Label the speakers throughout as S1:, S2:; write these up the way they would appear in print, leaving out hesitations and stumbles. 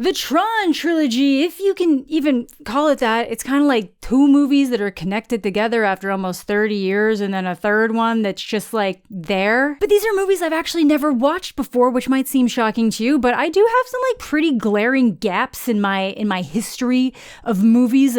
S1: The Tron trilogy, if you can even call it that, it's kind of like two movies that are connected together after almost 30 years and then a third one that's just like there. But these are movies I've actually never watched before, which might seem shocking to you, but I do have some like pretty glaring gaps in my history of movies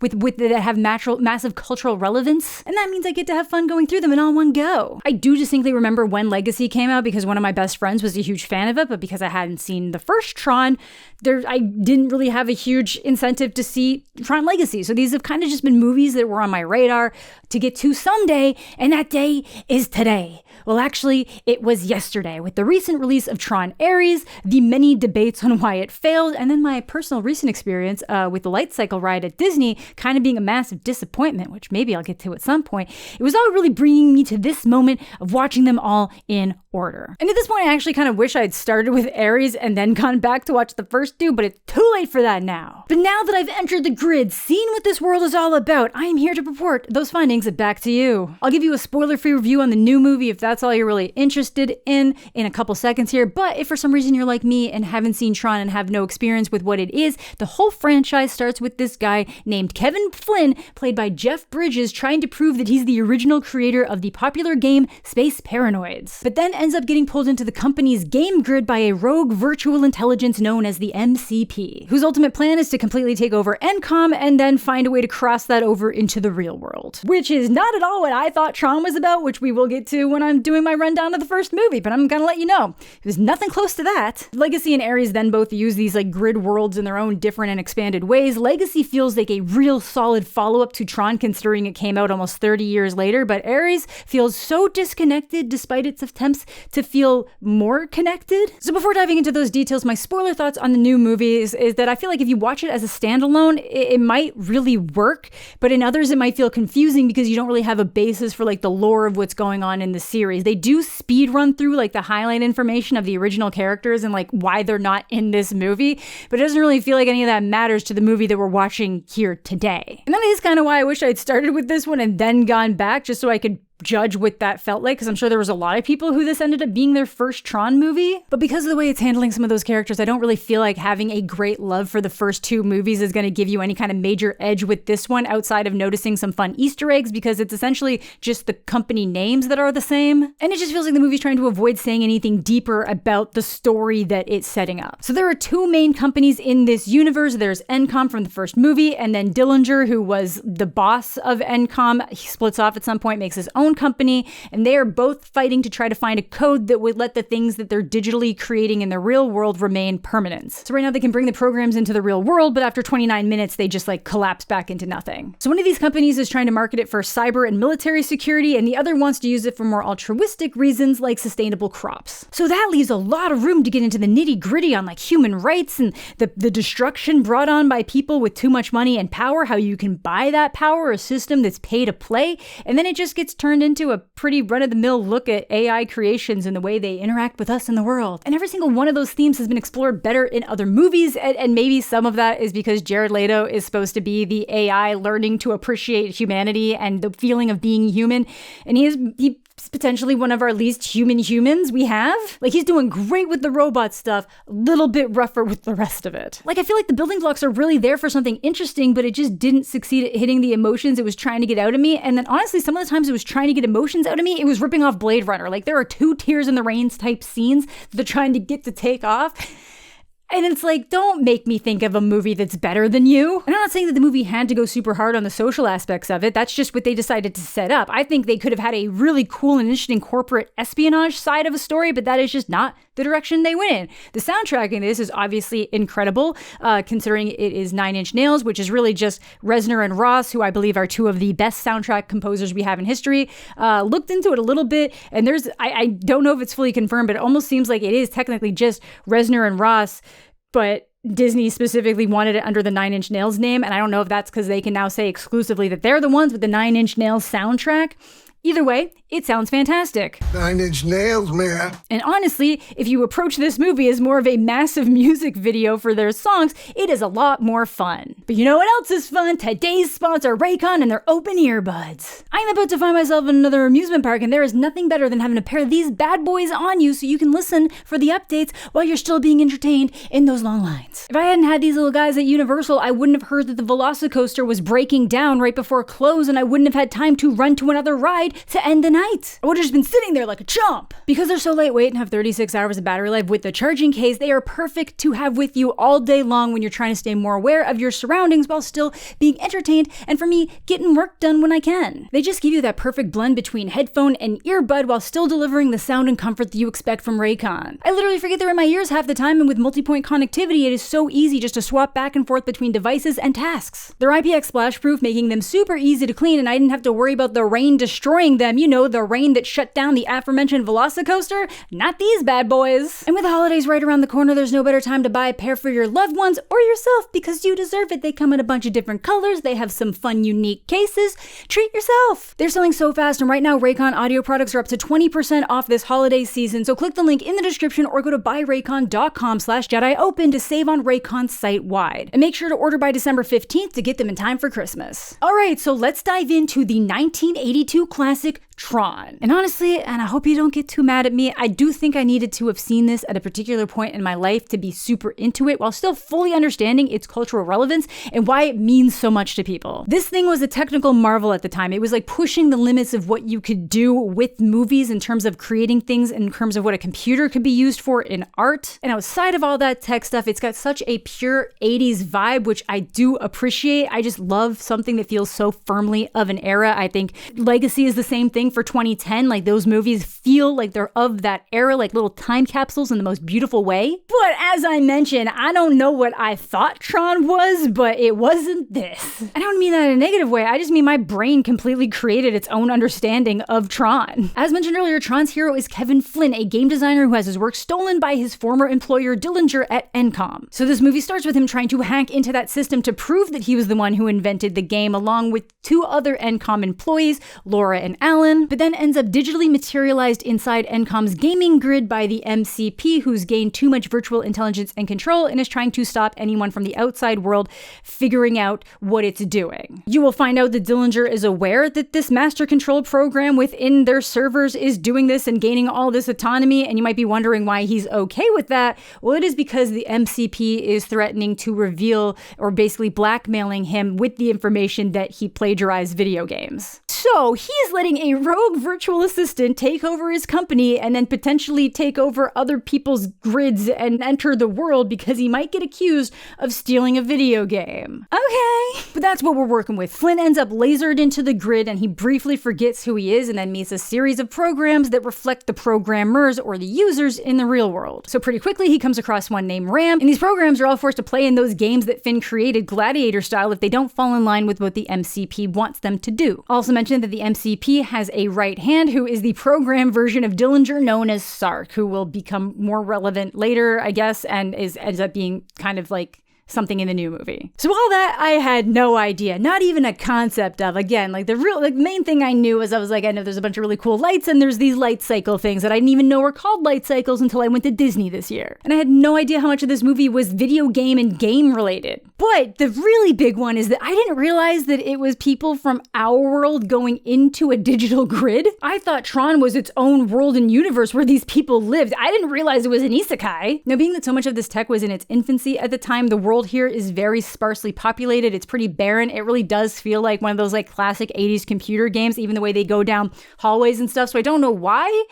S1: with that have massive cultural relevance. And that means I get to have fun going through them in all one go. I do distinctly remember when Legacy came out because one of my best friends was a huge fan of it, but because I hadn't seen the first Tron, I didn't really have a huge incentive to see Tron Legacy. So these have kind of just been movies that were on my radar to get to someday, and that day is today. Well, actually, it was yesterday with the recent release of Tron Ares, the many debates on why it failed, and then my personal recent experience with the light cycle ride at Disney kind of being a massive disappointment, which maybe I'll get to at some point. It was all really bringing me to this moment of watching them all in order. And at this point, I actually kind of wish I had started with Ares and then gone back to watch the first two, but it's too late for that now. But now that I've entered the grid, seen what this world is all about, I am here to report those findings back to you. I'll give you a spoiler-free review on the new movie if that's all you're really interested in a couple seconds here, but if for some reason you're like me and haven't seen Tron and have no experience with what it is, the whole franchise starts with this guy named Kevin Flynn, played by Jeff Bridges, trying to prove that he's the original creator of the popular game Space Paranoids, but then ends up getting pulled into the company's game grid by a rogue virtual intelligence known as the MCP, whose ultimate plan is to completely take over ENCOM and then find a way to cross that over into the real world, which is not at all what I thought Tron was about, which we will get to when I'm doing my rundown of the first movie, but I'm gonna let you know, it was nothing close to that. Legacy and Ares then both use these like grid worlds in their own different and expanded ways. Legacy feels like a real solid follow-up to Tron considering it came out almost 30 years later, but Ares feels so disconnected despite its attempts to feel more connected. So before diving into those details, my spoiler thoughts on the new movie is that I feel like if you watch it as a standalone, it might really work, but in others it might feel confusing because you don't really have a basis for like the lore of what's going on in the series. They do speed run through like the highlight information of the original characters and like why they're not in this movie, but it doesn't really feel like any of that matters to the movie that we're watching here today. And that is kind of why I wish I'd started with this one and then gone back just so I could judge what that felt like, because I'm sure there was a lot of people who this ended up being their first Tron movie. But because of the way it's handling some of those characters, I don't really feel like having a great love for the first two movies is going to give you any kind of major edge with this one outside of noticing some fun Easter eggs, because it's essentially just the company names that are the same. And it just feels like the movie's trying to avoid saying anything deeper about the story that it's setting up. So there are two main companies in this universe. There's ENCOM from the first movie, and then Dillinger, who was the boss of ENCOM. He splits off at some point, makes his own company, and they are both fighting to try to find a code that would let the things that they're digitally creating in the real world remain permanent. So right now they can bring the programs into the real world, but after 29 minutes they just like collapse back into nothing. So one of these companies is trying to market it for cyber and military security, and the other wants to use it for more altruistic reasons like sustainable crops. So that leaves a lot of room to get into the nitty-gritty on like human rights and the destruction brought on by people with too much money and power, how you can buy that power, a system that's pay to play, and then it just gets turned into a pretty run-of-the-mill look at AI creations and the way they interact with us in the world. And every single one of those themes has been explored better in other movies, and maybe some of that is because Jared Leto is supposed to be the AI learning to appreciate humanity and the feeling of being human, and he's potentially one of our least human humans we have. Like, he's doing great with the robot stuff, a little bit rougher with the rest of it. Like, I feel like the building blocks are really there for something interesting, but it just didn't succeed at hitting the emotions it was trying to get out of me. And then honestly, some of the times it was trying to get emotions out of me, it was ripping off Blade Runner. Like, there are 2 Tears in the Rains type scenes that they're trying to get to take off. And it's like, don't make me think of a movie that's better than you. And I'm not saying that the movie had to go super hard on the social aspects of it. That's just what they decided to set up. I think they could have had a really cool and interesting corporate espionage side of a story, but that is just not the direction they went in. The soundtrack in this is obviously incredible, considering it is 9 Inch Nails, which is really just Reznor and Ross, who I believe are 2 of the best soundtrack composers we have in history. Looked into it a little bit, and I don't know if it's fully confirmed, but it almost seems like it is technically just Reznor and Ross, but Disney specifically wanted it under the 9 Inch Nails name, and I don't know if that's because they can now say exclusively that they're the ones with the 9 Inch Nails soundtrack. Either way, it sounds fantastic.
S2: 9 Inch Nails, man.
S1: And honestly, if you approach this movie as more of a massive music video for their songs, it is a lot more fun. But you know what else is fun? Today's sponsor, Raycon, and their open earbuds. I'm about to find myself in another amusement park, and there is nothing better than having a pair of these bad boys on you so you can listen for the updates while you're still being entertained in those long lines. If I hadn't had these little guys at Universal, I wouldn't have heard that the Velocicoaster was breaking down right before close, and I wouldn't have had time to run to another ride to end the night. I would have just been sitting there like a chump. Because they're so lightweight and have 36 hours of battery life with the charging case, they are perfect to have with you all day long when you're trying to stay more aware of your surroundings while still being entertained, and for me, getting work done when I can. They just give you that perfect blend between headphone and earbud while still delivering the sound and comfort that you expect from Raycon. I literally forget they're in my ears half the time, and with multi-point connectivity, it is so easy just to swap back and forth between devices and tasks. They're IPX splash-proof, making them super easy to clean, and I didn't have to worry about the rain destroying them. You know, the rain that shut down the aforementioned Velocicoaster? Not these bad boys. And with the holidays right around the corner, there's no better time to buy a pair for your loved ones or yourself, because you deserve it. They come in a bunch of different colors, they have some fun, unique cases. Treat yourself. They're selling so fast, and right now Raycon audio products are up to 20% off this holiday season, so click the link in the description or go to buyraycon.com/JediOpen to save on Raycon site-wide. And make sure to order by December 15th to get them in time for Christmas. Alright, so let's dive into the 1982 classic Tron. And honestly, and I hope you don't get too mad at me, I do think I needed to have seen this at a particular point in my life to be super into it while still fully understanding its cultural relevance and why it means so much to people. This thing was a technical marvel at the time. It was like pushing the limits of what you could do with movies in terms of creating things, in terms of what a computer could be used for in art. And outside of all that tech stuff, it's got such a pure 80s vibe, which I do appreciate. I just love something that feels so firmly of an era. I think Legacy is the same thing for 2010. Like, those movies feel like they're of that era, like little time capsules in the most beautiful way. But as I mentioned, I don't know what I thought Tron was, but it wasn't this. I don't mean that in a negative way. I just mean my brain completely created its own understanding of Tron. As mentioned earlier, Tron's hero is Kevin Flynn, a game designer who has his work stolen by his former employer Dillinger at ENCOM. So this movie starts with him trying to hack into that system to prove that he was the one who invented the game, along with 2 other ENCOM employees, Laura and Alan, but then ends up digitally materialized inside ENCOM's gaming grid by the MCP, who's gained too much virtual intelligence and control and is trying to stop anyone from the outside world figuring out what it's doing. You will find out that Dillinger is aware that this master control program within their servers is doing this and gaining all this autonomy, and you might be wondering why he's okay with that. Well, it is because the MCP is threatening to reveal, or basically blackmailing him with the information that he plagiarized video games. So he's letting a rogue virtual assistant take over his company and then potentially take over other people's grids and enter the world because he might get accused of stealing a video game. Okay. But that's what we're working with. Flynn ends up lasered into the grid, and he briefly forgets who he is and then meets a series of programs that reflect the programmers or the users in the real world. So pretty quickly he comes across one named Ram, and these programs are all forced to play in those games that Finn created gladiator style if they don't fall in line with what the MCP wants them to do. Also mentioned that the MCP has a right hand who is the program version of Dillinger known as Sark, who will become more relevant later, I guess, and ends up being kind of like something in the new movie. So all that I had no idea, not even a concept of. Again, like the main thing I knew is I was like, I know there's a bunch of really cool lights and there's these light cycle things that I didn't even know were called light cycles until I went to Disney this year. And I had no idea how much of this movie was video game and game related. But the really big one is that I didn't realize that it was people from our world going into a digital grid. I thought Tron was its own world and universe where these people lived. I didn't realize it was an isekai. Now, being that so much of this tech was in its infancy at the time, the world here is very sparsely populated. It's pretty barren. It really does feel like one of those like classic 80s computer games, even the way they go down hallways and stuff. So I don't know why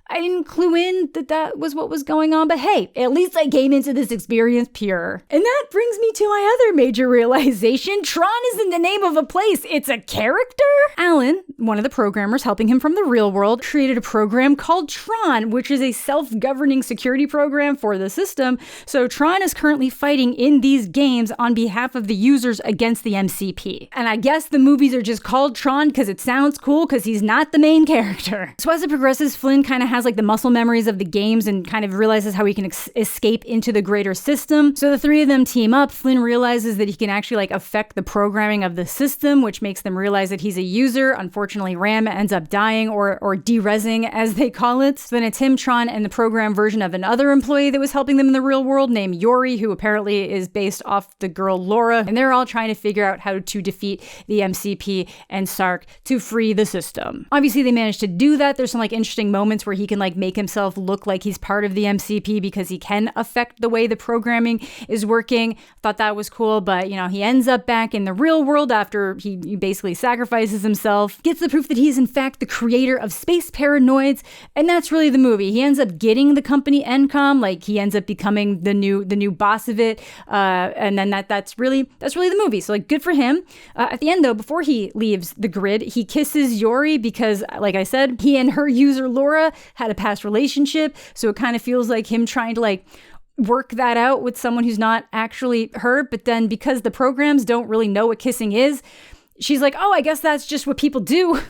S1: I didn't clue in that that was what was going on, but hey, at least I came into this experience pure. And that brings me to my other major realization. Tron isn't the name of a place, it's a character? Alan, one of the programmers helping him from the real world, created a program called Tron, which is a self-governing security program for the system. So Tron is currently fighting in these games on behalf of the users against the MCP. And I guess the movies are just called Tron because it sounds cool because he's not the main character. So as it progresses, Flynn kind of has like the muscle memories of the games and kind of realizes how he can escape into the greater system. So the three of them team up. Flynn realizes that he can actually like affect the programming of the system, which makes them realize that he's a user. Unfortunately, Ram ends up dying or de-resing, as they call it. So then it's him, Tron, and the program version of another employee that was helping them in the real world named Yori, who apparently is based off the girl Laura. And they're all trying to figure out how to defeat the MCP and Sark to free the system. Obviously, they managed to do that. There's some like interesting moments where he can like make himself look like he's part of the MCP because he can affect the way the programming is working. Thought that was cool, but you know, he ends up back in the real world after he basically sacrifices himself, gets the proof that he's in fact the creator of Space Paranoids, and that's really the movie. He ends up getting the company ENCOM, like he ends up becoming the new boss of it, and then that's really the movie. So like, good for him. At the end though, before he leaves the grid, he kisses Yori because, like I said, he and her user Laura had a past relationship, so it kind of feels like him trying to like work that out with someone who's not actually her. But then because the programs don't really know what kissing is, she's like, oh, I guess that's just what people do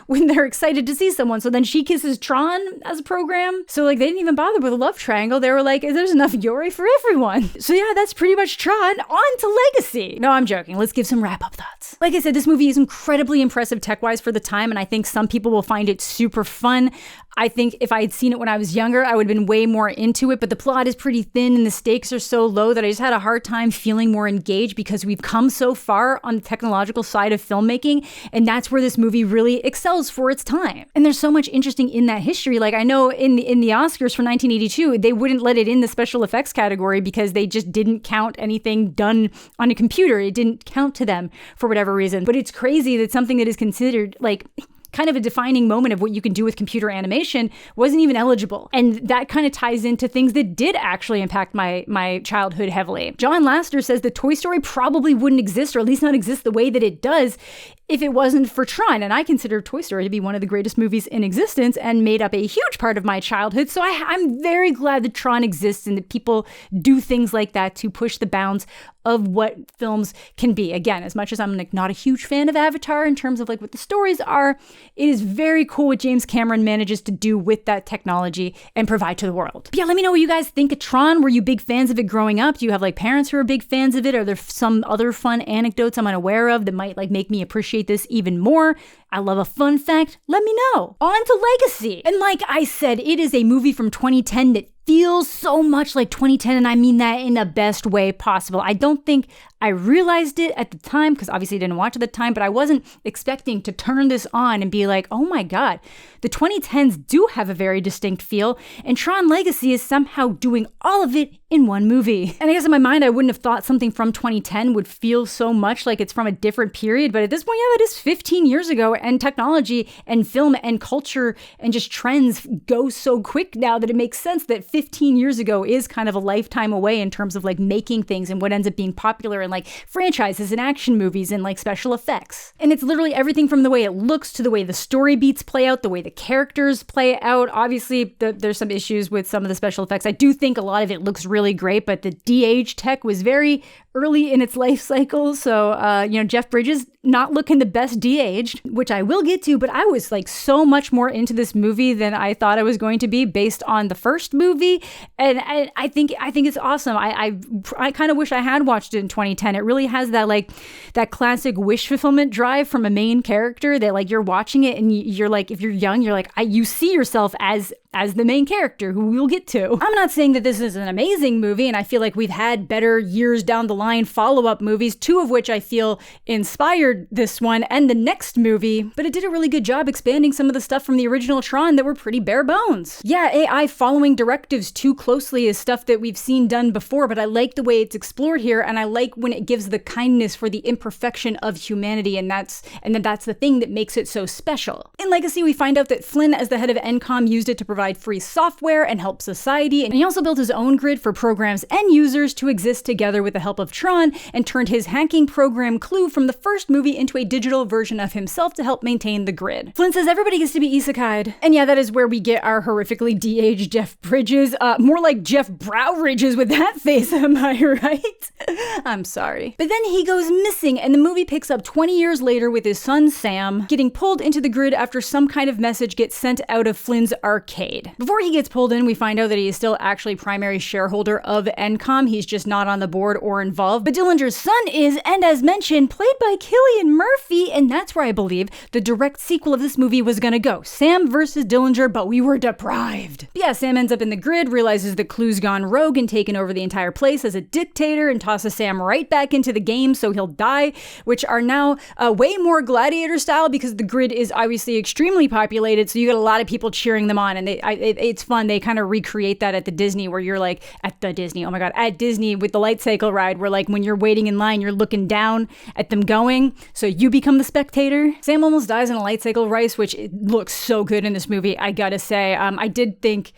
S1: when they're excited to see someone. So then she kisses Tron as a program. So like, they didn't even bother with a love triangle. They were like, there's enough Yori for everyone. So yeah, that's pretty much Tron. On to Legacy. No, I'm joking. Let's give some wrap-up thoughts. Like I said, this movie is incredibly impressive tech-wise for the time, and I think some people will find it super fun. I think if I had seen it when I was younger, I would have been way more into it, but the plot is pretty thin and the stakes are so low that I just had a hard time feeling more engaged because we've come so far on the technological side of filmmaking, and that's where this movie really excels for its time. And there's so much interesting in that history. Like, I know in the Oscars for 1982, they wouldn't let it in the special effects category because they just didn't count anything done on a computer. It didn't count to them for whatever reason. But it's crazy that something that is considered like kind of a defining moment of what you can do with computer animation wasn't even eligible. And that kind of ties into things that did actually impact my childhood heavily. John Lasseter says that Toy Story probably wouldn't exist, or at least not exist the way that it does, if it wasn't for Tron. And I consider Toy Story to be one of the greatest movies in existence and made up a huge part of my childhood. So I'm very glad that Tron exists and that people do things like that to push the bounds of what films can be. Again, as much as I'm like not a huge fan of Avatar in terms of like what the stories are, it is very cool what James Cameron manages to do with that technology and provide to the world. But yeah, let me know what you guys think of Tron. Were you big fans of it growing up? Do you have like parents who are big fans of it? Are there some other fun anecdotes I'm unaware of that might like make me appreciate this even more? I love a fun fact. Let me know. On to Legacy. And like I said, it is a movie from 2010 that feels so much like 2010, and I mean that in the best way possible. I don't think I realized it at the time, because obviously I didn't watch it at the time, but I wasn't expecting to turn this on and be like, oh my God, the 2010s do have a very distinct feel, and Tron Legacy is somehow doing all of it in one movie. And I guess in my mind, I wouldn't have thought something from 2010 would feel so much like it's from a different period, but at this point, yeah, that is 15 years ago, and technology and film and culture and just trends go so quick now that it makes sense that 15 years ago is kind of a lifetime away in terms of like making things and what ends up being popular and like franchises and action movies and like special effects. And it's literally everything from the way it looks to the way the story beats play out, the way the characters play out. Obviously, there's some issues with some of the special effects. I do think a lot of it looks really great, but the de-age tech was very early in its life cycle. So, Jeff Bridges not looking the best de-aged, which I will get to, but I was like so much more into this movie than I thought I was going to be based on the first movie. And I think it's awesome. I kind of wish I had watched it in 2010. It really has that classic wish fulfillment drive from a main character that like you're watching it and you're like, if you're young, you're like, you see yourself as the main character, who we'll get to. I'm not saying that this is an amazing movie, and I feel like we've had better years down the line follow-up movies, two of which I feel inspired this one and the next movie, but it did a really good job expanding some of the stuff from the original Tron that were pretty bare bones. Yeah, AI following directives too closely is stuff that we've seen done before, but I like the way it's explored here, and I like when it gives the kindness for the imperfection of humanity, and that's the thing that makes it so special. In Legacy, we find out that Flynn, as the head of ENCOM, used it to provide free software and help society, and he also built his own grid for programs and users to exist together with the help of Tron and turned his hacking program Clue from the first movie into a digital version of himself to help maintain the grid. Flynn says everybody gets to be isekai'd. And yeah, that is where we get our horrifically de-aged Jeff Bridges. More like Jeff Browridges with that face, am I right? I'm sorry. But then he goes missing, and the movie picks up 20 years later with his son Sam getting pulled into the grid after some kind of message gets sent out of Flynn's arcade. Before he gets pulled in, we find out that he is still actually primary shareholder of ENCOM. He's just not on the board or involved. But Dillinger's son is, and as mentioned, played by Cillian Murphy, and that's where I believe the direct sequel of this movie was gonna go. Sam versus Dillinger, but we were deprived. But yeah, Sam ends up in the grid, realizes that Clue's gone rogue and taken over the entire place as a dictator, and tosses Sam right back into the game so he'll die, which are now way more gladiator style because the grid is obviously extremely populated, so you get a lot of people cheering them on, and it's fun. They kind of recreate that at the Disney, where you're like, at Disney with the light cycle ride, where like when you're waiting in line, you're looking down at them going, so you become the spectator. Sam almost dies in a light cycle race, which it looks so good in this movie, I gotta say. I did think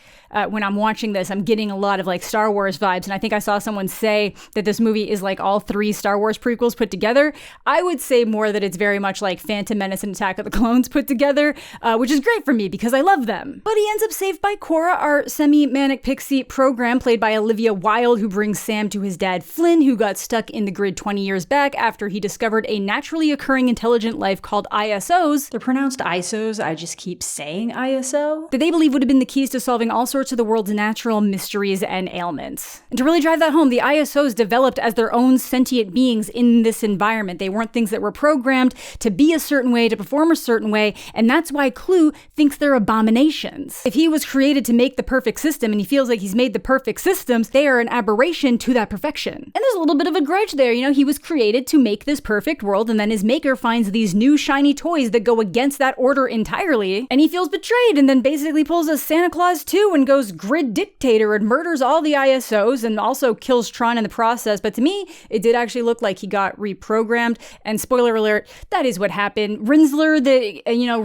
S1: when I'm watching this, I'm getting a lot of like Star Wars vibes, and I think I saw someone say that this movie is like all three Star Wars prequels put together. I would say more that it's very much like Phantom Menace and Attack of the Clones put together, which is great for me because I love them. But he ends up saved by Cora, our semi-manic pixie program played by Olivia Wilde, who brings Sam to his dad Flynn, who got stuck in the grid 20 years back after he discovered a naturally occurring intelligent life called ISOs. They're pronounced ISOs, I just keep saying ISO. That they believe would have been the keys to solving all sorts of the world's natural mysteries and ailments. And to really drive that home, the ISOs developed as their own sentient beings in this environment. They weren't things that were programmed to be a certain way, to perform a certain way, and that's why Clue thinks they're abominations. If he was created to make the perfect system and he feels like he's made the perfect systems, they are an aberration to that perfection. And there's a little bit of a grudge there, you know, he was created to make this perfect world, and then his maker finds these new shiny toys that go against that order entirely, and he feels betrayed, and then basically pulls a Santa Claus 2 and goes grid dictator and murders all the ISOs and also kills Tron in the process. But to me, it did actually look like he got reprogrammed, and spoiler alert, that is what happened. Rinsler,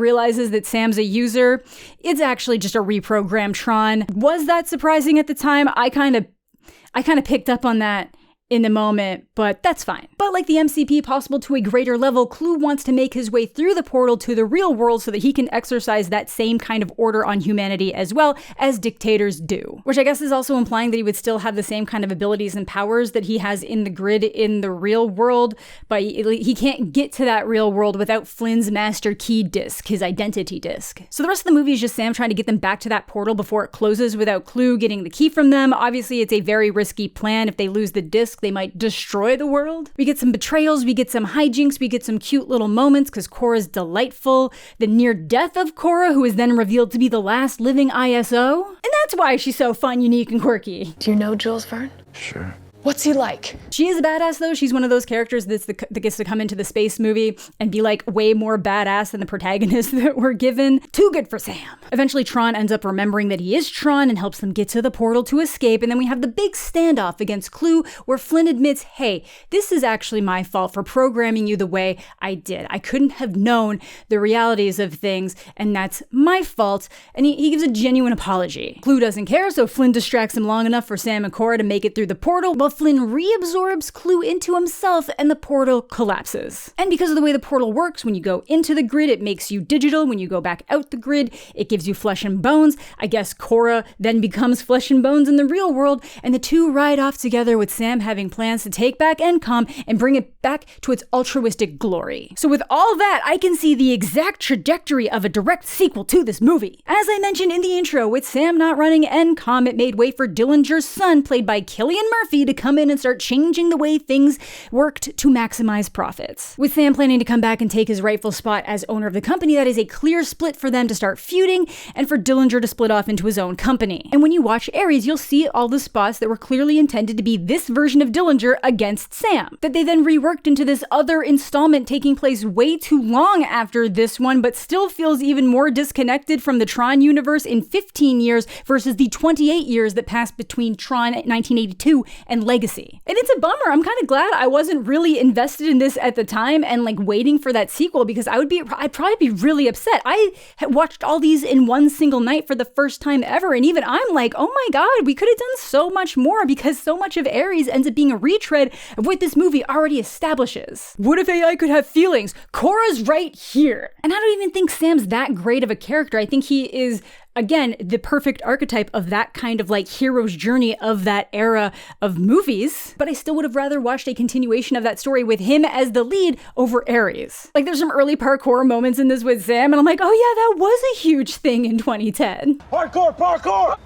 S1: realizes that Sam's a user. It's actually just a reprogrammed Tron. Was that surprising at the time? I kind of picked up on that in the moment, but that's fine. But like the MCP possible to a greater level, Clue wants to make his way through the portal to the real world so that he can exercise that same kind of order on humanity as well as dictators do. Which I guess is also implying that he would still have the same kind of abilities and powers that he has in the grid in the real world, but he can't get to that real world without Flynn's master key disc, his identity disc. So the rest of the movie is just Sam trying to get them back to that portal before it closes without Clue getting the key from them. Obviously, it's a very risky plan. If they lose the disc, they might destroy the world. We get some betrayals, we get some hijinks, we get some cute little moments because Cora's delightful. The near death of Cora, who is then revealed to be the last living ISO. And that's why she's so fun, unique, and quirky.
S3: Do you know Jules Verne?
S2: Sure.
S3: What's he like?
S1: She is a badass, though. She's one of those characters that gets to come into the space movie and be like way more badass than the protagonists that were given. Too good for Sam. Eventually, Tron ends up remembering that he is Tron and helps them get to the portal to escape. And then we have the big standoff against Clue, where Flynn admits, hey, this is actually my fault for programming you the way I did. I couldn't have known the realities of things, and that's my fault. And he gives a genuine apology. Clue doesn't care, so Flynn distracts him long enough for Sam and Cora to make it through the portal, while Flynn reabsorbs Clue into himself and the portal collapses. And because of the way the portal works, when you go into the grid, it makes you digital. When you go back out the grid, it gives you flesh and bones. I guess Cora then becomes flesh and bones in the real world, and the two ride off together with Sam having plans to take back ENCOM and bring it back to its altruistic glory. So with all that, I can see the exact trajectory of a direct sequel to this movie. As I mentioned in the intro, with Sam not running ENCOM, it made way for Dillinger's son, played by Cillian Murphy, to come in and start changing the way things worked to maximize profits. With Sam planning to come back and take his rightful spot as owner of the company, that is a clear split for them to start feuding and for Dillinger to split off into his own company. And when you watch Ares, you'll see all the spots that were clearly intended to be this version of Dillinger against Sam, that they then reworked into this other installment taking place way too long after this one, but still feels even more disconnected from the Tron universe in 15 years versus the 28 years that passed between Tron 1982 and Legacy. And it's a bummer. I'm kind of glad I wasn't really invested in this at the time and like waiting for that sequel, because I'd probably be really upset. I had watched all these in one single night for the first time ever, and even I'm like, oh my god, we could have done so much more, because so much of Ares ends up being a retread of what this movie already establishes. What if AI could have feelings? Korra's right here. And I don't even think Sam's that great of a character. I think he is, again, the perfect archetype of that kind of like hero's journey of that era of movies. But I still would have rather watched a continuation of that story with him as the lead over Ares. Like, there's some early parkour moments in this with Sam, and I'm like, oh yeah, that was a huge thing in 2010.
S2: Parkour!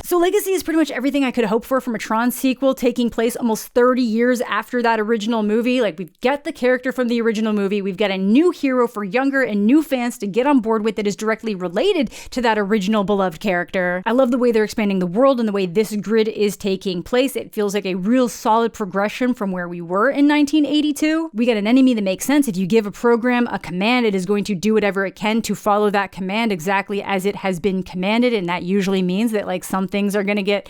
S1: So Legacy is pretty much everything I could hope for from a Tron sequel, taking place almost 30 years after that original movie. Like, we've got the character from the original movie, we've got a new hero for younger and new fans to get on board with that is directly related to that original beloved character. I love the way they're expanding the world and the way this grid is taking place. It feels like a real solid progression from where we were in 1982. We got an enemy that makes sense. If you give a program a command, it is going to do whatever it can to follow that command exactly as it has been commanded, and that usually means that like some things are going to get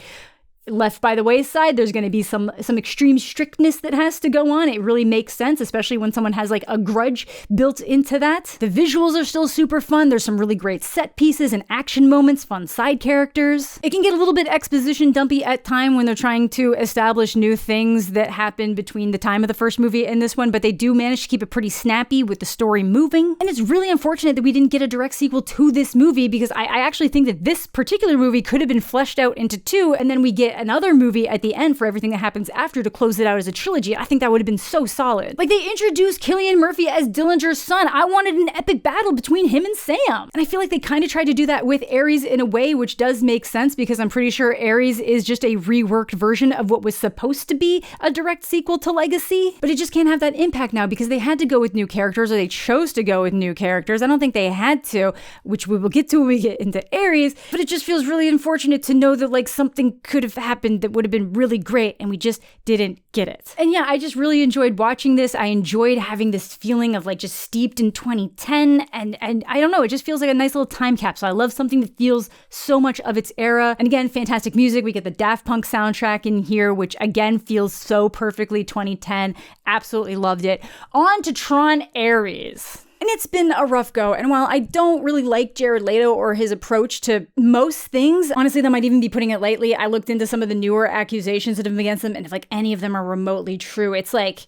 S1: left by the wayside. There's going to be some extreme strictness that has to go on. It really makes sense, especially when someone has like a grudge built into that. The visuals are still super fun. There's some really great set pieces and action moments, fun side characters. It can get a little bit exposition dumpy at time when they're trying to establish new things that happened between the time of the first movie and this one, but they do manage to keep it pretty snappy with the story moving. And it's really unfortunate that we didn't get a direct sequel to this movie, because I actually think that this particular movie could have been fleshed out into two, and then we get another movie at the end for everything that happens after to close it out as a trilogy. I think that would have been so solid. Like, they introduced Cillian Murphy as Dillinger's son. I wanted an epic battle between him and Sam. And I feel like they kind of tried to do that with Ares in a way, which does make sense, because I'm pretty sure Ares is just a reworked version of what was supposed to be a direct sequel to Legacy. But it just can't have that impact now, because they had to go with new characters, or they chose to go with new characters. I don't think they had to, which we will get to when we get into Ares, but it just feels really unfortunate to know that like something could have happened that would have been really great, and we just didn't get it. And yeah, I just really enjoyed watching this. I enjoyed having this feeling of like just steeped in 2010, and I don't know, it just feels like a nice little time capsule. I love something that feels so much of its era. And again, fantastic music. We get the Daft Punk soundtrack in here, which again feels so perfectly 2010. Absolutely loved it. On to Tron Ares. And it's been a rough go, and while I don't really like Jared Leto or his approach to most things, honestly, that might even be putting it lightly. I looked into some of the newer accusations that have been against him, and if like any of them are remotely true, it's like,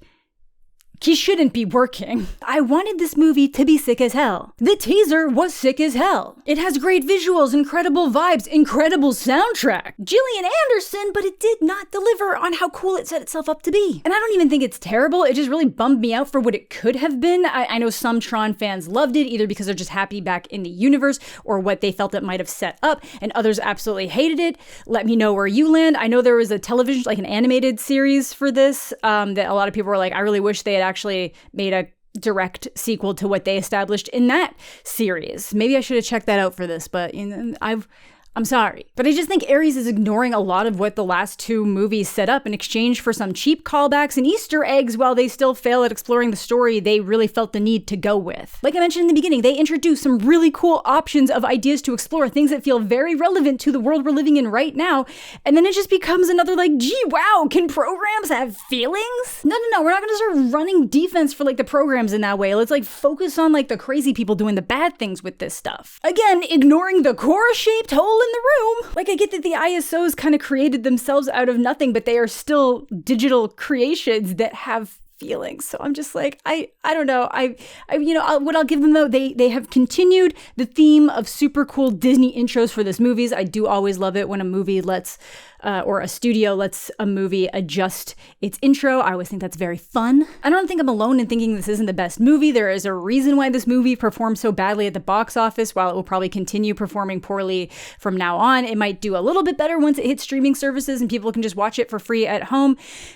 S1: he shouldn't be working. I wanted this movie to be sick as hell. The teaser was sick as hell. It has great visuals, incredible vibes, incredible soundtrack. Gillian Anderson, but it did not deliver on how cool it set itself up to be. And I don't even think it's terrible. It just really bummed me out for what it could have been. I know some Tron fans loved it, either because they're just happy back in the universe or what they felt it might have set up, and others absolutely hated it. Let me know where you land. I know there was a television, like an animated series for this, that a lot of people were like, I really wish they had actually made a direct sequel to what they established in that series. Maybe I should have checked that out for this, but you know, I'm sorry. But I just think Ares is ignoring a lot of what the last two movies set up in exchange for some cheap callbacks and Easter eggs, while they still fail at exploring the story they really felt the need to go with. Like I mentioned in the beginning, they introduced some really cool options of ideas to explore, things that feel very relevant to the world we're living in right now, and then it just becomes another like, gee, wow, can programs have feelings? No, we're not gonna start running defense for like the programs in that way. Let's like focus on like the crazy people doing the bad things with this stuff. Again, ignoring the Korra-shaped hole in the room. Like, I get that the ISOs kind of created themselves out of nothing, but they are still digital creations that have feelings. So I'm just like, I don't know. What I'll give them though, they have continued the theme of super cool Disney intros for this movies. I do always love it when a movie lets or a studio lets a movie adjust its intro. I always think that's very fun. I don't think I'm alone in thinking this isn't the best movie. There is a reason why this movie performed so badly at the box office. While it will probably continue performing poorly from now on, it might do a little bit better once it hits streaming services and people can just watch it for free at home.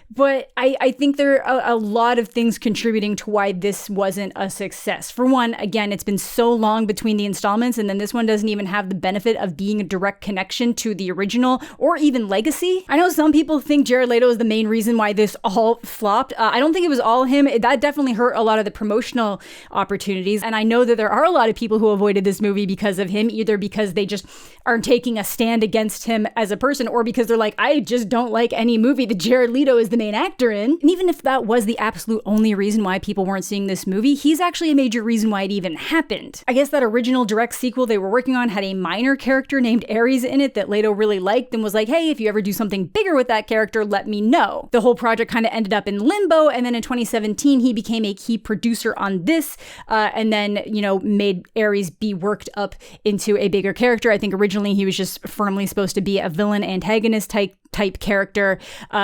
S1: But I think there are a lot of things contributing to why this wasn't a success. For one, again, it's been so long between the installments, and then this one doesn't even have the benefit of being a direct connection to the original or even Legacy. I know some people think Jared Leto is the main reason why this all flopped. I don't think it was all him. That definitely hurt a lot of the promotional opportunities. And I know that there are a lot of people who avoided this movie because of him, either because they just aren't taking a stand against him as a person, or because they're like, I just don't like any movie that Jared Leto is the main actor in. And even if that was the absolute only reason why people weren't seeing this movie, he's actually a major reason why it even happened. I guess that original direct sequel they were working on had a minor character named Ares in it that Leto really liked and was like, hey, if you ever do something bigger with that character, let me know. The whole project kind of ended up in limbo, and then in 2017, he became a key producer on this, and then, made Ares be worked up into a bigger character. I think originally he was just firmly supposed to be a villain antagonist type character,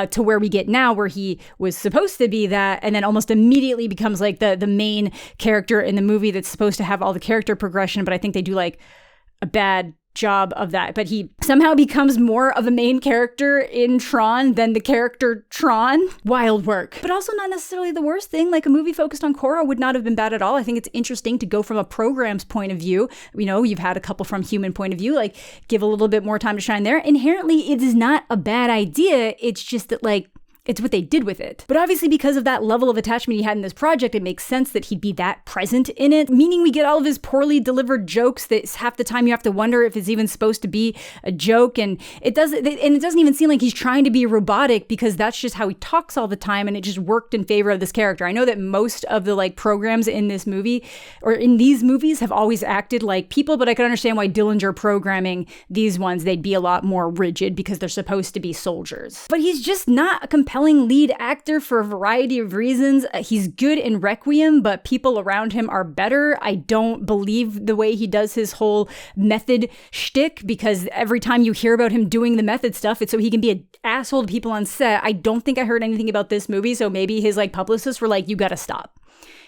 S1: to where we get now, where he was supposed to be that, and then almost immediately becomes like the main character in the movie that's supposed to have all the character progression, but I think they do like a bad job of that. But he somehow becomes more of a main character in Tron than the character Tron. Wild work. But also not necessarily the worst thing. Like, a movie focused on Korra would not have been bad at all. I think it's interesting to go from a program's point of view. You've had a couple from human point of view, like give a little bit more time to shine there. Inherently, it is not a bad idea. It's just that, like, it's what they did with it. But obviously, because of that level of attachment he had in this project, it makes sense that he'd be that present in it, meaning we get all of his poorly delivered jokes that half the time you have to wonder if it's even supposed to be a joke. And it doesn't even seem like he's trying to be robotic, because that's just how he talks all the time, and it just worked in favor of this character. I know that most of the programs in this movie, or in these movies, have always acted like people, but I can understand why Dillinger programming these ones, they'd be a lot more rigid because they're supposed to be soldiers. But he's just not a compelling lead actor for a variety of reasons. He's good in Requiem, but people around him are better. I don't believe the way he does his whole method shtick, because every time you hear about him doing the method stuff, it's so he can be an asshole to people on set. I don't think I heard anything about this movie, so maybe his publicists were like, you gotta stop.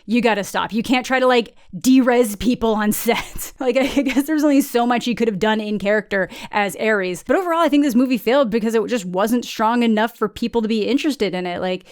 S1: You gotta stop. You can't try to de-res people on set. I guess there's only so much he could have done in character as Ares. But overall, I think this movie failed because it just wasn't strong enough for people to be interested in it.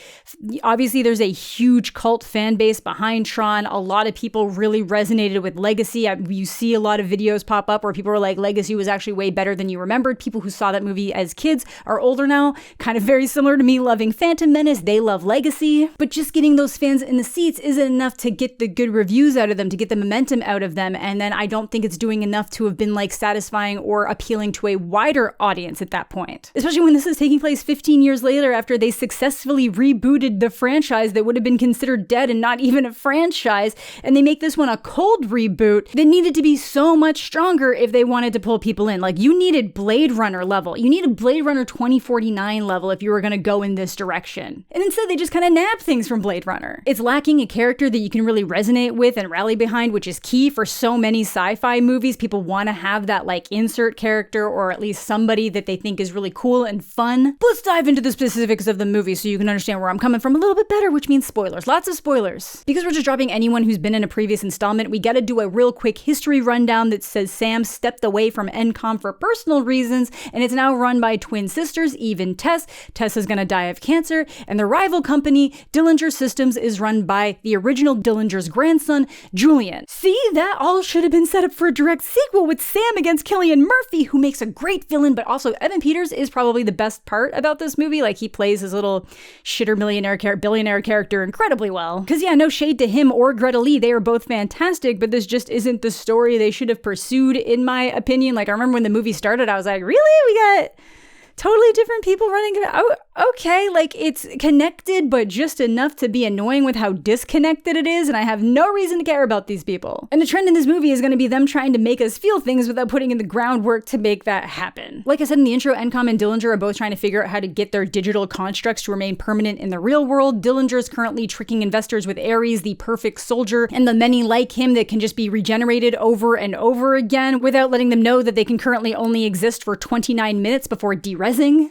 S1: Obviously, there's a huge cult fan base behind Tron. A lot of people really resonated with Legacy. You see a lot of videos pop up where people were like, Legacy was actually way better than you remembered. People who saw that movie as kids are older now, kind of very similar to me loving Phantom Menace. They love Legacy. But just getting those fans in the seats isn't enough to get the good reviews out of them, to get the momentum out of them. And then I don't think it's doing enough to have been satisfying or appealing to a wider audience at that point. Especially when this is taking place 15 years later after they successfully rebooted the franchise that would have been considered dead and not even a franchise. And they make this one a cold reboot that needed to be so much stronger if they wanted to pull people in. You needed Blade Runner level. You needed Blade Runner 2049 level if you were going to go in this direction. And instead they just kind of nab things from Blade Runner. It's lacking a character that you can really resonate with and rally behind, which is key for so many sci-fi movies. People want to have that insert character, or at least somebody that they think is really cool and fun. But let's dive into the specifics of the movie so you can understand where I'm coming from a little bit better, which means spoilers. Lots of spoilers. Because we're just dropping anyone who's been in a previous installment, we gotta do a real quick history rundown that says Sam stepped away from ENCOM for personal reasons, and it's now run by twin sisters, Eve and Tess. Tess is gonna die of cancer, and the rival company, Dillinger Systems, is run by the original Dillinger's grandson, Julian. See, that all should have been set up for a direct sequel with Sam against Cillian Murphy, who makes a great villain, but also Evan Peters is probably the best part about this movie. He plays his little shitter billionaire character incredibly well. Because no shade to him or Greta Lee, they are both fantastic, but this just isn't the story they should have pursued, in my opinion. I remember when the movie started, I was like, really? We got totally different people running. Oh, okay, it's connected, but just enough to be annoying with how disconnected it is, and I have no reason to care about these people. And the trend in this movie is going to be them trying to make us feel things without putting in the groundwork to make that happen. Like I said in the intro, ENCOM and Dillinger are both trying to figure out how to get their digital constructs to remain permanent in the real world. Dillinger is currently tricking investors with Ares, the perfect soldier, and the many like him that can just be regenerated over and over again without letting them know that they can currently only exist for 29 minutes before derezzing.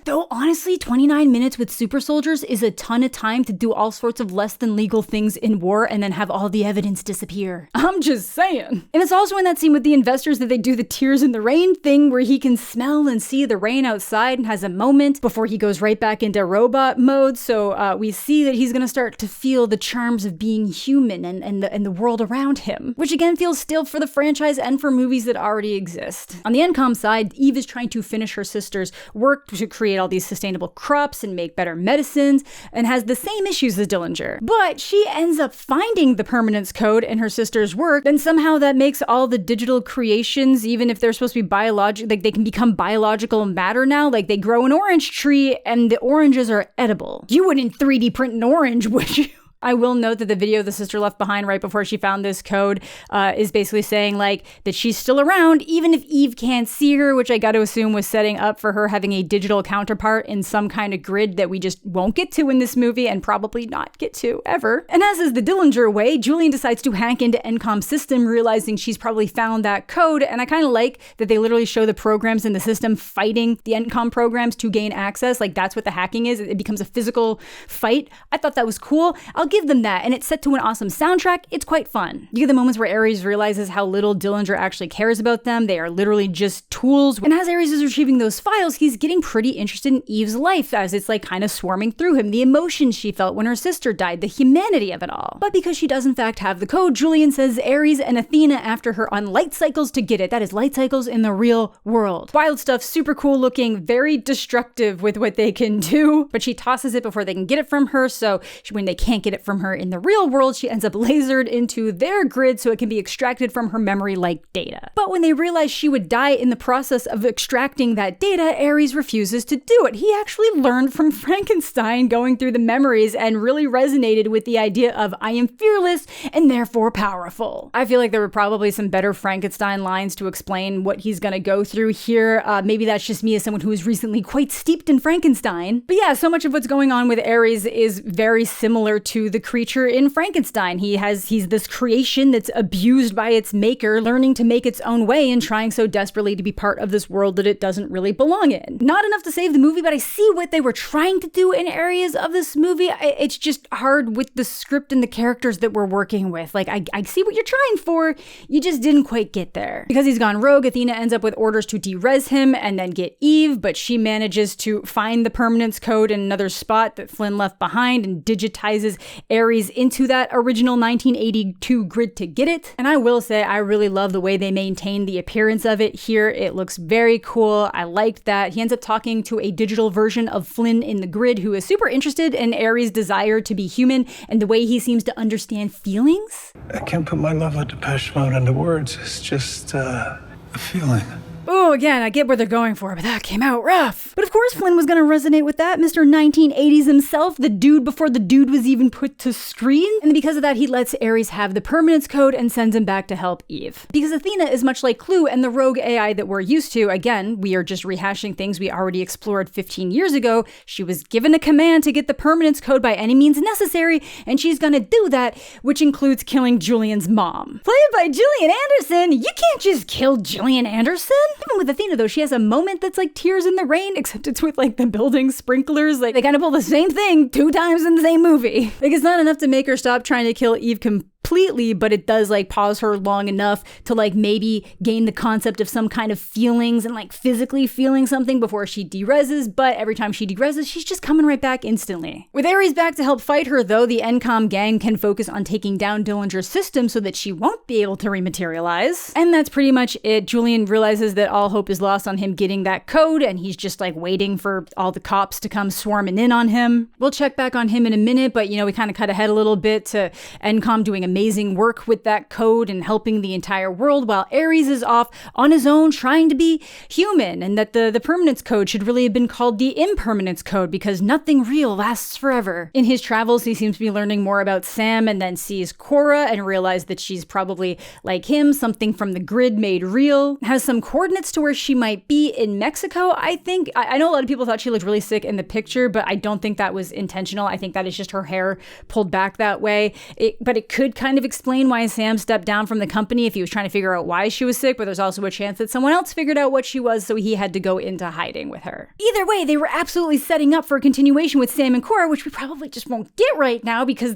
S1: Though honestly, 29 minutes with super soldiers is a ton of time to do all sorts of less than legal things in war and then have all the evidence disappear. I'm just saying. And it's also in that scene with the investors that they do the tears in the rain thing, where he can smell and see the rain outside and has a moment before he goes right back into robot mode. So we see that he's going to start to feel the charms of being human and the world around him, which again feels still for the franchise and for movies that already exist. On the ENCOM side, Eve is trying to finish her sister's work work to create all these sustainable crops and make better medicines, and has the same issues as Dillinger. But she ends up finding the permanence code in her sister's work, and somehow that makes all the digital creations, even if they're supposed to be biological, like they can become biological matter now. Like they grow an orange tree and the oranges are edible. You wouldn't 3D print an orange, would you? I will note that the video the sister left behind right before she found this code is basically saying like that she's still around even if Eve can't see her, which I got to assume was setting up for her having a digital counterpart in some kind of grid that we just won't get to in this movie and probably not get to ever. And as is the Dillinger way, Julian decides to hack into ENCOM's system, realizing she's probably found that code. And I kind of like that they literally show the programs in the system fighting the ENCOM programs to gain access. Like that's what the hacking is. It becomes a physical fight. I thought that was cool. I'll give them that, and it's set to an awesome soundtrack. It's quite fun. You get the moments where Ares realizes how little Dillinger actually cares about them. They are literally just tools. And as Ares is retrieving those files, he's getting pretty interested in Eve's life as it's like kind of swarming through him. The emotions she felt when her sister died, the humanity of it all. But because she does in fact have the code, Julian says Ares and Athena after her on light cycles to get it. That is light cycles in the real world. Wild stuff, super cool looking, very destructive with what they can do, but she tosses it before they can get it from her, so when they can't get it from her in the real world, she ends up lasered into their grid so it can be extracted from her memory like data. But when they realize she would die in the process of extracting that data, Ares refuses to do it. He actually learned from Frankenstein going through the memories and really resonated with the idea of I am fearless and therefore powerful. I feel like there were probably some better Frankenstein lines to explain what he's gonna go through here. Maybe that's just me as someone who is recently quite steeped in Frankenstein. But yeah, so much of what's going on with Ares is very similar to the creature in Frankenstein. He's this creation that's abused by its maker, learning to make its own way and trying so desperately to be part of this world that it doesn't really belong in. Not enough to save the movie, but I see what they were trying to do in areas of this movie. It's just hard with the script and the characters that we're working with. Like, I see what you're trying for, you just didn't quite get there. Because he's gone rogue, Athena ends up with orders to de-res him and then get Eve, but she manages to find the permanence code in another spot that Flynn left behind and digitizes Ares into that original 1982 grid to get it. And I will say, I really love the way they maintain the appearance of it here. It looks very cool. I liked that. He ends up talking to a digital version of Flynn in the grid who is super interested in Ares' desire to be human and the way he seems to understand feelings.
S4: I can't put my love of Depeche Mode into words. It's just a feeling.
S1: Oh, again, I get where they're going for, but that came out rough. But of course Flynn was gonna resonate with that. Mr. 1980s himself, the dude before the dude was even put to screen. And because of that, he lets Ares have the permanence code and sends him back to help Eve. Because Athena is much like Clue and the rogue AI that we're used to. Again, we are just rehashing things we already explored 15 years ago. She was given a command to get the permanence code by any means necessary, and she's gonna do that, which includes killing Julian's mom. Played by Gillian Anderson, you can't just kill Gillian Anderson. Even with Athena though, she has a moment that's like tears in the rain, except it's with like the building sprinklers. Like they kind of pull the same thing 2 times in the same movie. Like it's not enough to make her stop trying to kill Eve completely, but it does like pause her long enough to like maybe gain the concept of some kind of feelings and like physically feeling something before she de-reses, but every time she de-reses, she's just coming right back instantly. With Ares back to help fight her though, the ENCOM gang can focus on taking down Dillinger's system so that she won't be able to rematerialize. And that's pretty much it. Julian realizes that all hope is lost on him getting that code, and he's just like waiting for all the cops to come swarming in on him. We'll check back on him in a minute, but you know, we kind of cut ahead a little bit to ENCOM doing amazing work with that code and helping the entire world while Ares is off on his own trying to be human, and that the permanence code should really have been called the impermanence code because nothing real lasts forever. In his travels, he seems to be learning more about Sam and then sees Cora and realizes that she's probably like him, something from the grid made real. Has some coordinates to where she might be in Mexico, I think. I know a lot of people thought she looked really sick in the picture, but I don't think that was intentional. I think that is just her hair pulled back that way. But it could kind of explain why Sam stepped down from the company if he was trying to figure out why she was sick, but there's also a chance that someone else figured out what she was, so he had to go into hiding with her. Either way, they were absolutely setting up for a continuation with Sam and Cora, which we probably just won't get right now because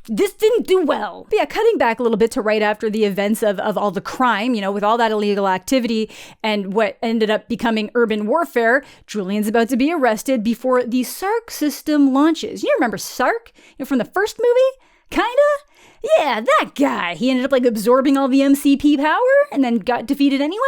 S1: this didn't do well. But yeah, cutting back a little bit to right after the events of all the crime, you know, with all that illegal activity and what ended up becoming urban warfare, Julian's about to be arrested before the SARC system launches. You remember SARC? You know, from the first movie? Kinda? Yeah, that guy. He ended up like absorbing all the MCP power and then got defeated anyway.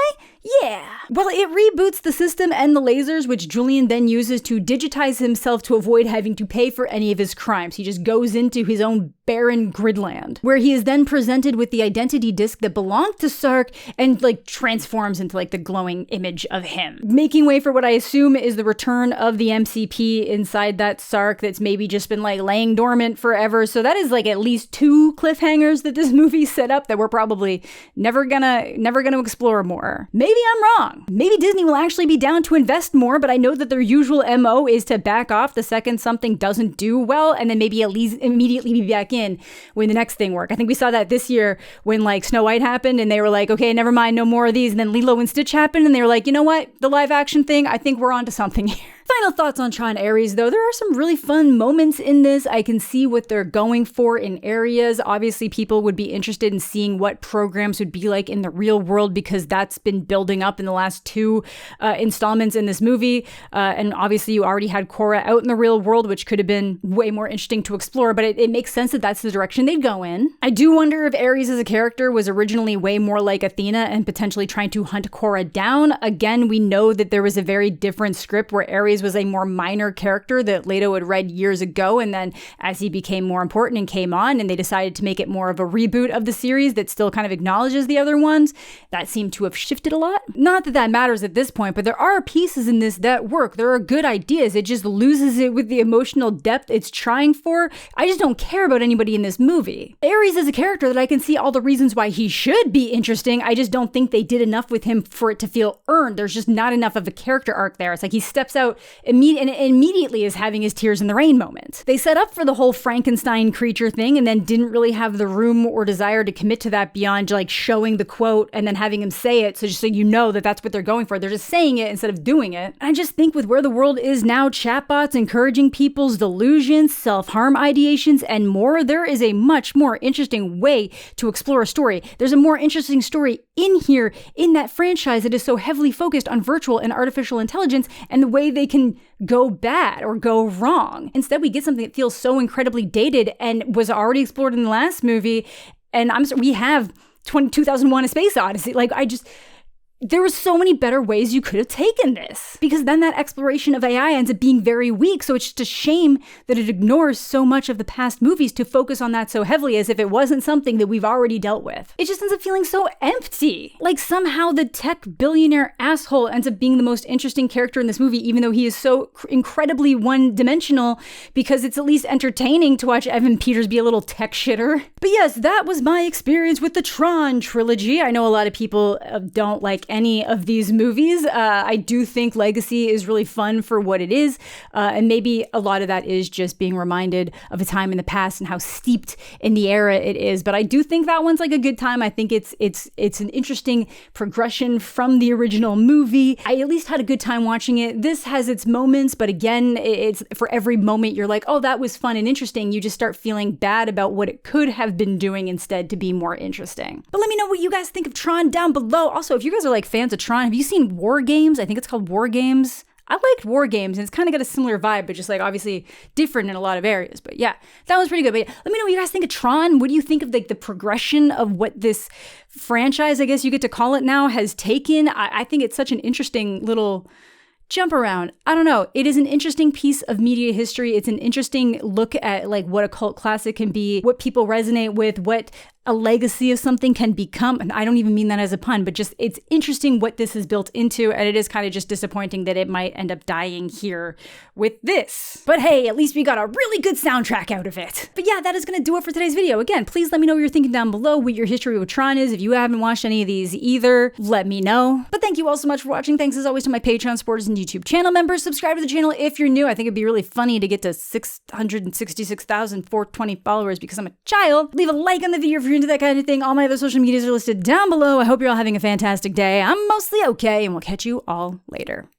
S1: Yeah. Well, it reboots the system and the lasers, which Julian then uses to digitize himself to avoid having to pay for any of his crimes. He just goes into his own barren gridland, where he is then presented with the identity disc that belonged to Sark and transforms into the glowing image of him, making way for what I assume is the return of the MCP inside that Sark that's maybe just been laying dormant forever. So that is at least 2 cliffhangers that this movie set up that we're probably never gonna explore more. Maybe I'm wrong. Maybe Disney will actually be down to invest more, but I know that their usual MO is to back off the second something doesn't do well and then maybe at least immediately be back in when the next thing works. I think we saw that this year when Snow White happened and they were okay, never mind, no more of these. And then Lilo and Stitch happened and they were you know what? The live action thing, I think we're onto something here. Final thoughts on Tron Ares, though. There are some really fun moments in this. I can see what they're going for in areas. Obviously, people would be interested in seeing what programs would be like in the real world because that's been building up in the last 2 installments in this movie. And obviously, you already had Korra out in the real world, which could have been way more interesting to explore, but it makes sense that that's the direction they'd go in. I do wonder if Ares as a character was originally way more like Athena and potentially trying to hunt Korra down. Again, we know that there was a very different script where Ares was a more minor character that Leto had read years ago, and then as he became more important and came on and they decided to make it more of a reboot of the series that still kind of acknowledges the other ones, that seemed to have shifted a lot. Not that that matters at this point, but there are pieces in this that work. There are good ideas. It just loses it with the emotional depth it's trying for. I just don't care about anybody in this movie. Ares is a character that I can see all the reasons why he should be interesting. I just don't think they did enough with him for it to feel earned. There's just not enough of a character arc there. It's he steps out and immediately is having his tears in the rain moment. They set up for the whole Frankenstein creature thing and then didn't really have the room or desire to commit to that beyond showing the quote and then having him say it. So just so you know that that's what they're going for. They're just saying it instead of doing it. I just think with where the world is now, chatbots encouraging people's delusions, self-harm ideations, and more, there is a much more interesting way to explore a story. There's a more interesting story in here, in that franchise that is so heavily focused on virtual and artificial intelligence and the way they can go bad or go wrong. Instead, we get something that feels so incredibly dated and was already explored in the last movie. And we have 2001: A Space Odyssey. There were so many better ways you could have taken this, because then that exploration of AI ends up being very weak. So it's just a shame that it ignores so much of the past movies to focus on that so heavily as if it wasn't something that we've already dealt with. It just ends up feeling so empty. Somehow the tech billionaire asshole ends up being the most interesting character in this movie, even though he is so incredibly one-dimensional, because it's at least entertaining to watch Evan Peters be a little tech shitter. But yes, that was my experience with the Tron trilogy. I know a lot of people don't like any of these movies. I do think Legacy is really fun for what it is, and maybe a lot of that is just being reminded of a time in the past and how steeped in the era it is. But I do think that one's a good time. I think it's an interesting progression from the original movie. I at least had a good time watching it. This has its moments, but again, it's for every moment you're oh, that was fun and interesting. You just start feeling bad about what it could have been doing instead to be more interesting. But let me know what you guys think of Tron down below. Also, if you guys are fans of Tron, have you seen War Games? I think it's called War Games. I liked War Games, and it's kind of got a similar vibe, but just obviously different in a lot of areas. But yeah, that was pretty good. But yeah, let me know what you guys think of Tron. What do you think of the progression of what this franchise, I guess you get to call it now, has taken? I think it's such an interesting little jump around. I don't know. It is an interesting piece of media history. It's an interesting look at what a cult classic can be, what people resonate with, what a legacy of something can become. And I don't even mean that as a pun, but just it's interesting what this is built into. And it is kind of just disappointing that it might end up dying here with this. But hey, at least we got a really good soundtrack out of it. But yeah, that is going to do it for today's video. Again, please let me know what you're thinking down below, what your history with Tron is. If you haven't watched any of these either, let me know. But thank you all so much for watching. Thanks as always to my Patreon supporters and YouTube channel members. Subscribe to the channel if you're new. I think it'd be really funny to get to 666,420 followers because I'm a child. Leave a like on the video if you're into that kind of thing. All my other social medias are listed down below. I hope you're all having a fantastic day. I'm mostly okay, and we'll catch you all later.